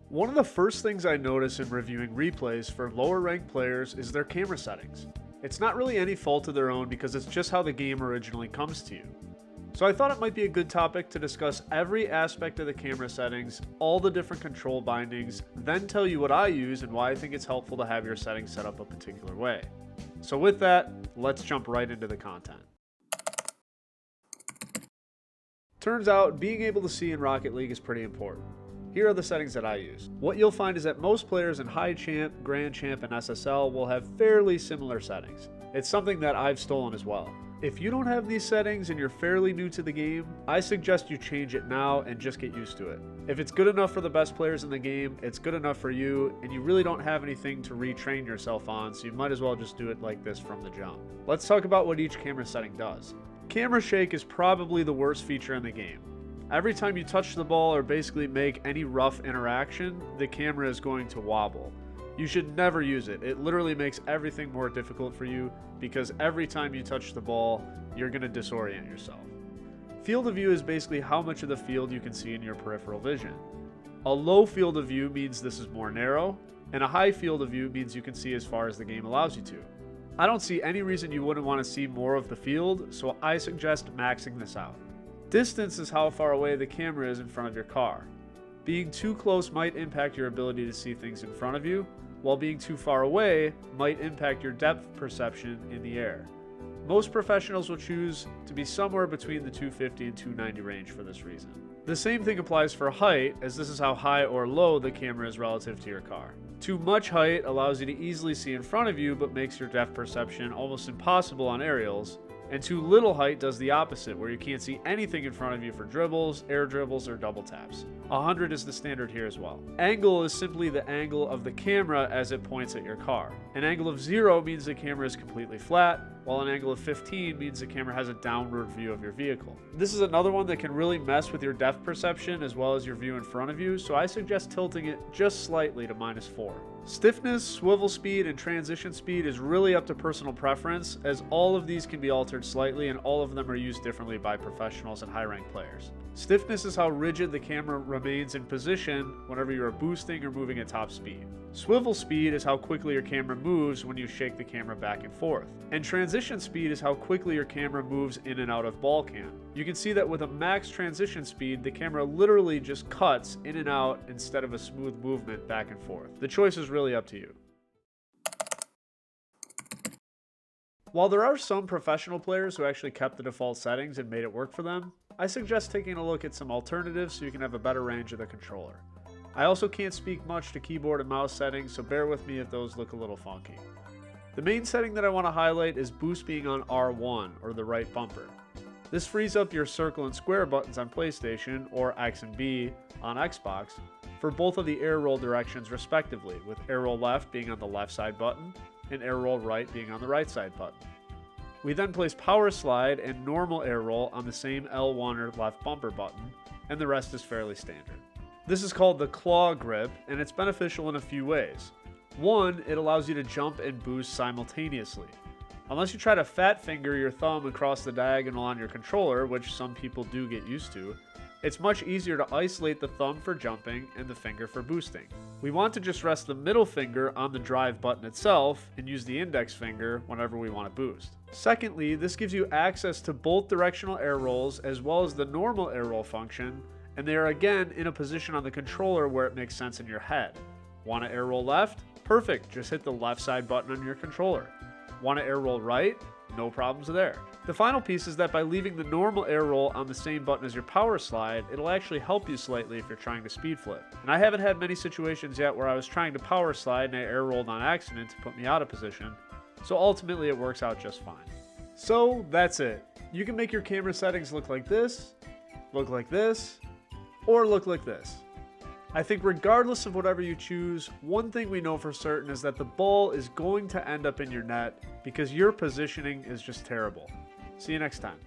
One of the first things I notice in reviewing replays for lower ranked players is their camera settings. It's not really any fault of their own because it's just how the game originally comes to you. So I thought it might be a good topic to discuss every aspect of the camera settings, all the different control bindings, then tell you what I use and why I think it's helpful to have your settings set up a particular way. So with that, let's jump right into the content. Turns out, being able to see in Rocket League is pretty important. Here are the settings that I use. What you'll find is that most players in High Champ, Grand Champ, and SSL will have fairly similar settings. It's something that I've stolen as well. If you don't have these settings and you're fairly new to the game, I suggest you change it now and just get used to it. If it's good enough for the best players in the game, it's good enough for you, and you really don't have anything to retrain yourself on, so you might as well just do it like this from the jump. Let's talk about what each camera setting does. Camera shake is probably the worst feature in the game. Every time you touch the ball or basically make any rough interaction, the camera is going to wobble. You should never use it. It literally makes everything more difficult for you because every time you touch the ball, you're going to disorient yourself. Field of view is basically how much of the field you can see in your peripheral vision. A low field of view means this is more narrow, and a high field of view means you can see as far as the game allows you to. I don't see any reason you wouldn't want to see more of the field, so I suggest maxing this out. Distance is how far away the camera is in front of your car. Being too close might impact your ability to see things in front of you, while being too far away might impact your depth perception in the air. Most professionals will choose to be somewhere between the 250 and 290 range for this reason. The same thing applies for height, as this is how high or low the camera is relative to your car. Too much height allows you to easily see in front of you but makes your depth perception almost impossible on aerials, and too little height does the opposite, where you can't see anything in front of you for dribbles, air dribbles, or double taps. 100 is the standard here as well. Angle is simply the angle of the camera as it points at your car. An angle of 0 means the camera is completely flat, while an angle of 15 means the camera has a downward view of your vehicle. This is another one that can really mess with your depth perception as well as your view in front of you, so I suggest tilting it just slightly to -4. Stiffness, swivel speed, and transition speed is really up to personal preference, as all of these can be altered slightly and all of them are used differently by professionals and high-ranked players. Stiffness is how rigid the camera remains in position whenever you are boosting or moving at top speed. Swivel speed is how quickly your camera moves when you shake the camera back and forth. And transition speed is how quickly your camera moves in and out of ball cam. You can see that with a max transition speed, the camera literally just cuts in and out instead of a smooth movement back and forth. The choice is really up to you. While there are some professional players who actually kept the default settings and made it work for them, I suggest taking a look at some alternatives so you can have a better range of the controller. I also can't speak much to keyboard and mouse settings, so bear with me if those look a little funky. The main setting that I want to highlight is boost being on R1, or the right bumper. This frees up your circle and square buttons on PlayStation, or X and B on Xbox, for both of the air roll directions respectively, with air roll left being on the left side button, and air roll right being on the right side button. We then place power slide and normal air roll on the same L1 or left bumper button, and the rest is fairly standard. This is called the claw grip, and it's beneficial in a few ways. One, it allows you to jump and boost simultaneously. Unless you try to fat finger your thumb across the diagonal on your controller, which some people do get used to, it's much easier to isolate the thumb for jumping and the finger for boosting. We want to just rest the middle finger on the drive button itself and use the index finger whenever we want to boost. Secondly, this gives you access to both directional air rolls as well as the normal air roll function, and they are again in a position on the controller where it makes sense in your head. Want to air roll left? Perfect, just hit the left side button on your controller. Want to air roll right? No problems there. The final piece is that by leaving the normal air roll on the same button as your power slide, it'll actually help you slightly if you're trying to speed flip. And I haven't had many situations yet where I was trying to power slide and I air rolled on accident to put me out of position, so ultimately it works out just fine. So that's it. You can make your camera settings look like this, or look like this. I think regardless of whatever you choose, one thing we know for certain is that the ball is going to end up in your net because your positioning is just terrible. See you next time.